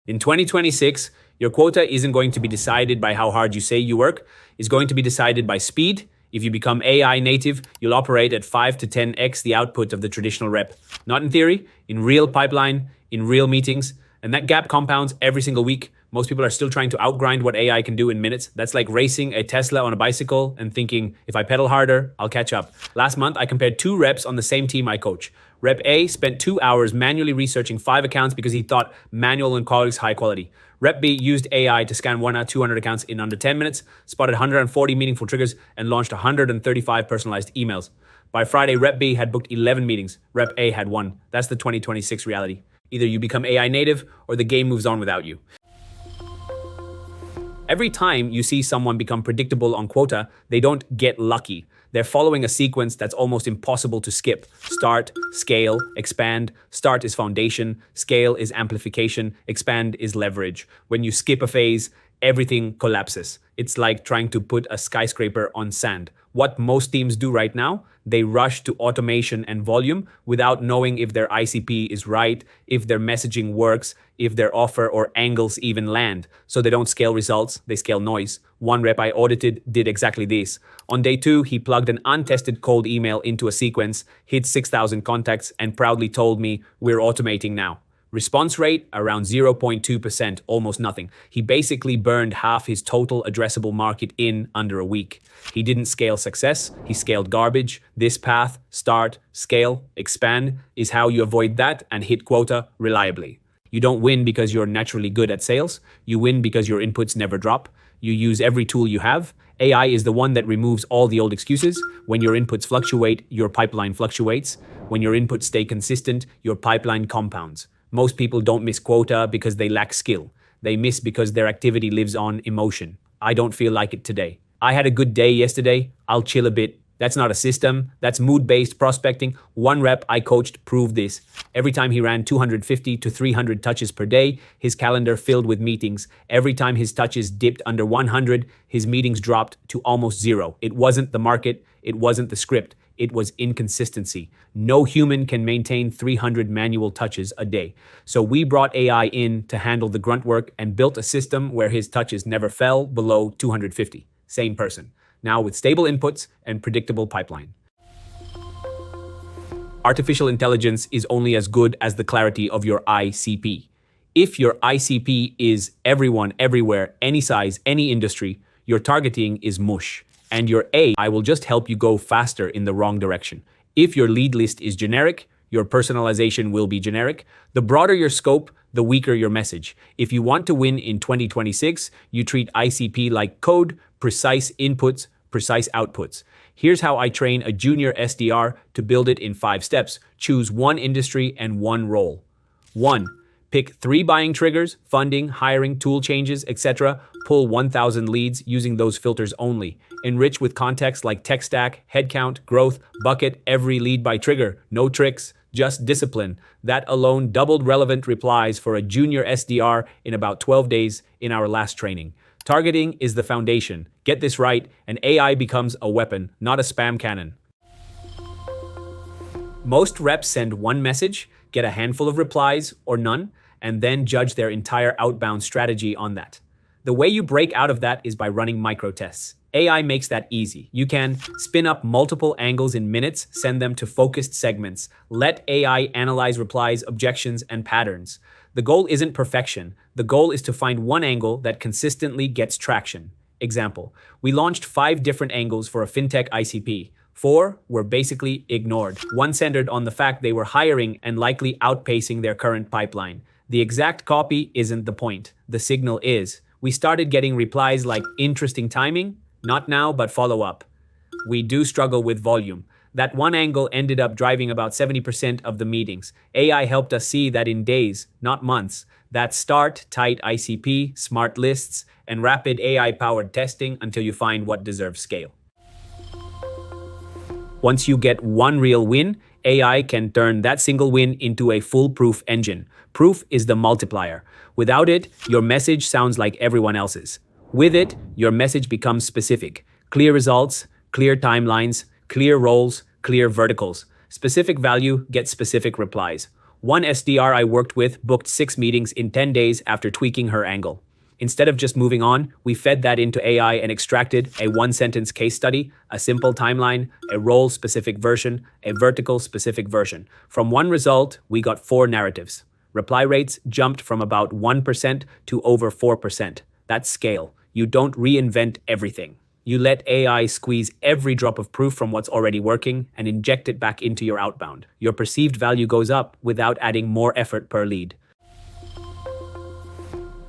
In 2026, your quota isn't going to be decided by how hard you say you work. It's going to be decided by speed. If you become AI native, you'll operate at 5 to 10x the output of the traditional rep. Not in theory, in real pipeline, in real meetings. And that gap compounds every single week. Most people are still trying to outgrind what AI can do in minutes. That's like racing a Tesla on a bicycle and thinking, if I pedal harder, I'll catch up. Last month, I compared two reps on the same team I coach. Rep A spent 2 hours manually researching 5 accounts because he thought manual and quality is high quality. Rep B used AI to scan 200 accounts in under 10 minutes, spotted 140 meaningful triggers, and launched 135 personalized emails. By Friday, Rep B had booked 11 meetings. Rep A had 1. That's the 2026 reality. Either you become AI native or the game moves on without you. Every time you see someone become predictable on quota, they don't get lucky. They're following a sequence that's almost impossible to skip. Start, scale, expand. Start is foundation, scale is amplification, expand is leverage. When you skip a phase, everything collapses. It's like trying to put a skyscraper on sand. What most teams do right now, they rush to automation and volume without knowing if their ICP is right, if their messaging works, if their offer or angles even land. So they don't scale results, they scale noise. One rep I audited did exactly this. On day 2, he plugged an untested cold email into a sequence, hit 6,000 contacts, and proudly told me, "We're automating now." Response rate around 0.2%, almost nothing. He basically burned half his total addressable market in under a week. He didn't scale success, he scaled garbage. This path, start, scale, expand, is how you avoid that and hit quota reliably. You don't win because you're naturally good at sales. You win because your inputs never drop. You use every tool you have. AI is the one that removes all the old excuses. When your inputs fluctuate, your pipeline fluctuates. When your inputs stay consistent, your pipeline compounds. Most people don't miss quota because they lack skill. They miss because their activity lives on emotion. I don't feel like it today. I had a good day yesterday. I'll chill a bit. That's not a system. That's mood-based prospecting. One rep I coached proved this. Every time he ran 250 to 300 touches per day, his calendar filled with meetings. Every time his touches dipped under 100, his meetings dropped to almost 0. It wasn't the market. It wasn't the script. It was inconsistency. No human can maintain 300 manual touches a day. So we brought AI in to handle the grunt work and built a system where his touches never fell below 250. Same person. Now with stable inputs and predictable pipeline. Artificial intelligence is only as good as the clarity of your ICP. If your ICP is everyone, everywhere, any size, any industry, your targeting is mush. And your AI will just help you go faster in the wrong direction. If your lead list is generic, your personalization will be generic. The broader your scope, the weaker your message. If you want to win in 2026, you treat ICP like code, precise inputs, precise outputs. Here's how I train a junior SDR to build it in 5 steps. Choose one industry and one role. 1. Pick 3 buying triggers, funding, hiring, tool changes, etc. Pull 1,000 leads using those filters only. Enrich with context like tech stack, headcount, growth, bucket every lead by trigger. No tricks, just discipline. That alone doubled relevant replies for a junior SDR in about 12 days in our last training. Targeting is the foundation. Get this right, and AI becomes a weapon, not a spam cannon. Most reps send one message, get a handful of replies or none, and then judge their entire outbound strategy on that. The way you break out of that is by running micro tests. AI makes that easy. You can spin up multiple angles in minutes, send them to focused segments. Let AI analyze replies, objections, and patterns. The goal isn't perfection. The goal is to find one angle that consistently gets traction. Example, we launched 5 different angles for a fintech ICP. 4 were basically ignored. One centered on the fact they were hiring and likely outpacing their current pipeline. The exact copy isn't the point. The signal is. We started getting replies like interesting timing, not now, but follow up. We do struggle with volume. That one angle ended up driving about 70% of the meetings. AI helped us see that in days, not months. That start, tight ICP, smart lists, and rapid AI-powered testing until you find what deserves scale. Once you get one real win, AI can turn that single win into a foolproof engine. Proof is the multiplier. Without it, your message sounds like everyone else's. With it, your message becomes specific. Clear results, clear timelines, clear roles, clear verticals. Specific value gets specific replies. One SDR I worked with booked 6 meetings in 10 days after tweaking her angle. Instead of just moving on, we fed that into AI and extracted a one-sentence case study, a simple timeline, a role-specific version, a vertical-specific version. From one result, we got 4 narratives. Reply rates jumped from about 1% to over 4%. That's scale. You don't reinvent everything. You let AI squeeze every drop of proof from what's already working and inject it back into your outbound. Your perceived value goes up without adding more effort per lead.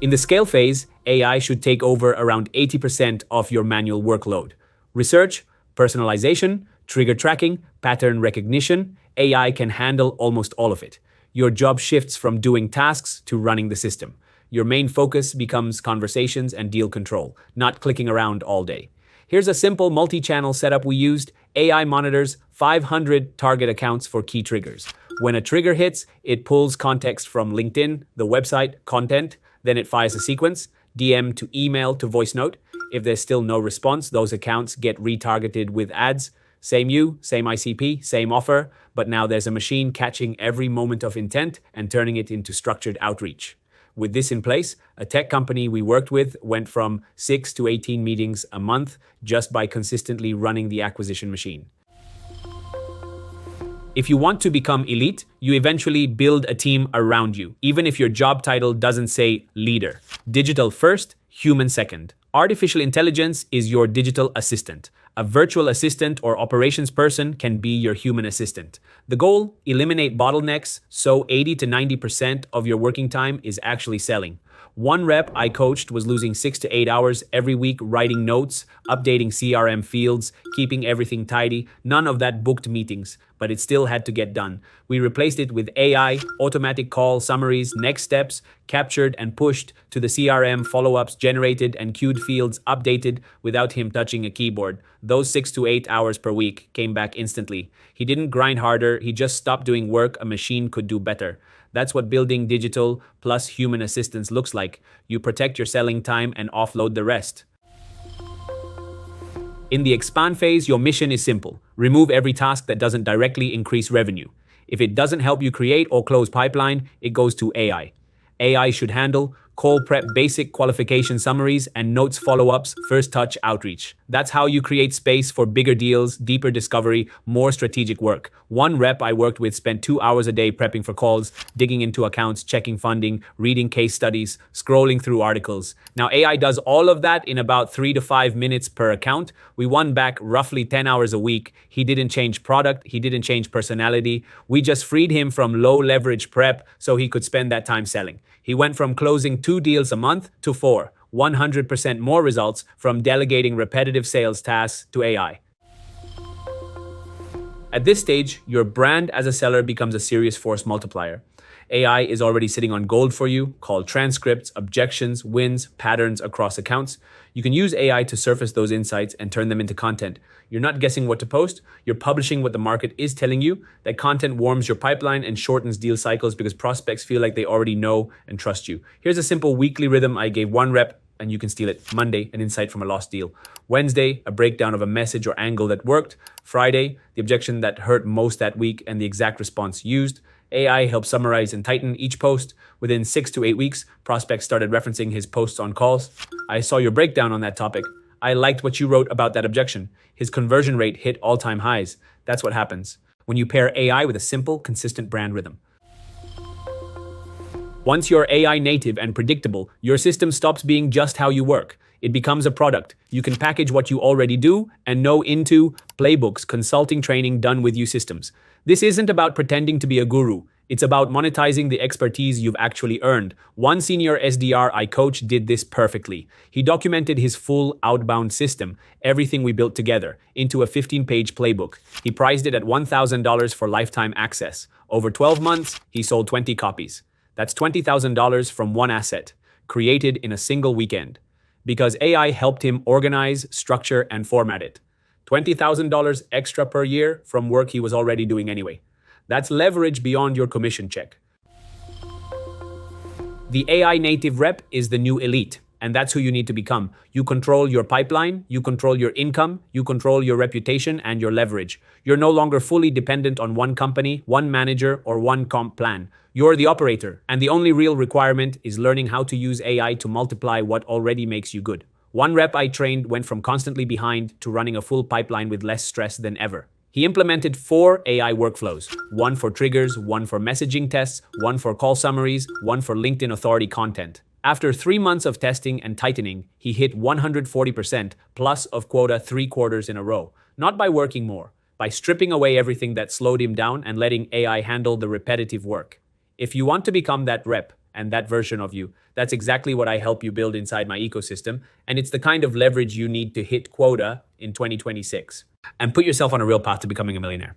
In the scale phase, AI should take over around 80% of your manual workload. Research, personalization, trigger tracking, pattern recognition, AI can handle almost all of it. Your job shifts from doing tasks to running the system. Your main focus becomes conversations and deal control, not clicking around all day. Here's a simple multi-channel setup we used. AI monitors 500 target accounts for key triggers. When a trigger hits, it pulls context from LinkedIn, the website, content, then it fires a sequence, DM to email to voice note. If there's still no response, those accounts get retargeted with ads. Same you, same ICP, same offer, but now there's a machine catching every moment of intent and turning it into structured outreach. With this in place, a tech company we worked with went from 6 to 18 meetings a month just by consistently running the acquisition machine. If you want to become elite, you eventually build a team around you, even if your job title doesn't say leader. Digital first, human second. Artificial intelligence is your digital assistant. A virtual assistant or operations person can be your human assistant. The goal, eliminate bottlenecks so 80 to 90% of your working time is actually selling. One rep I coached was losing 6 to 8 hours every week writing notes, updating CRM fields, keeping everything tidy. None of that booked meetings, but it still had to get done. We replaced it with AI, automatic call summaries, next steps, captured and pushed to the CRM, follow-ups generated and queued fields updated without him touching a keyboard. Those 6 to 8 hours per week came back instantly. He didn't grind harder, he just stopped doing work a machine could do better. That's what building digital plus human assistance looks like. You protect your selling time and offload the rest. In the expand phase, your mission is simple. Remove every task that doesn't directly increase revenue. If it doesn't help you create or close pipeline, it goes to AI. AI should handle call prep, basic qualification summaries, and notes follow-ups, first touch outreach. That's how you create space for bigger deals, deeper discovery, more strategic work. One rep I worked with spent 2 hours a day prepping for calls, digging into accounts, checking funding, reading case studies, scrolling through articles. Now AI does all of that in about 3 to 5 minutes per account. We won back roughly 10 hours a week. He didn't change product, he didn't change personality. We just freed him from low leverage prep so he could spend that time selling. He went from closing 2 deals a month to 4, 100% more results from delegating repetitive sales tasks to AI. At this stage, your brand as a seller becomes a serious force multiplier. AI is already sitting on gold for you, called transcripts, objections, wins, patterns across accounts. You can use AI to surface those insights and turn them into content. You're not guessing what to post, you're publishing what the market is telling you. That content warms your pipeline and shortens deal cycles because prospects feel like they already know and trust you. Here's a simple weekly rhythm I gave one rep, and you can steal it. Monday, an insight from a lost deal. Wednesday, a breakdown of a message or angle that worked. Friday, the objection that hurt most that week and the exact response used. AI helped summarize and tighten each post. Within 6 to 8 weeks, prospects started referencing his posts on calls. I saw your breakdown on that topic. I liked what you wrote about that objection. His conversion rate hit all-time highs. That's what happens when you pair AI with a simple, consistent brand rhythm. Once you're AI native and predictable, your system stops being just how you work. It becomes a product. You can package what you already do and know into playbooks, consulting, training, done with you systems. This isn't about pretending to be a guru. It's about monetizing the expertise you've actually earned. One senior SDR I coached did this perfectly. He documented his full outbound system, everything we built together, into a 15-page playbook. He priced it at $1,000 for lifetime access. Over 12 months, he sold 20 copies. That's $20,000 from one asset, created in a single weekend. Because AI helped him organize, structure, and format it. $20,000 extra per year from work he was already doing anyway. That's leverage beyond your commission check. The AI native rep is the new elite. And that's who you need to become. You control your pipeline, you control your income, you control your reputation and your leverage. You're no longer fully dependent on one company, one manager, or one comp plan. You're the operator, and the only real requirement is learning how to use AI to multiply what already makes you good. One rep I trained went from constantly behind to running a full pipeline with less stress than ever. He implemented 4 AI workflows, one for triggers, one for messaging tests, one for call summaries, one for LinkedIn authority content. After 3 months of testing and tightening, he hit 140% plus of quota 3 quarters in a row. Not by working more, by stripping away everything that slowed him down and letting AI handle the repetitive work. If you want to become that rep and that version of you, that's exactly what I help you build inside my ecosystem, and it's the kind of leverage you need to hit quota in 2026 and put yourself on a real path to becoming a millionaire.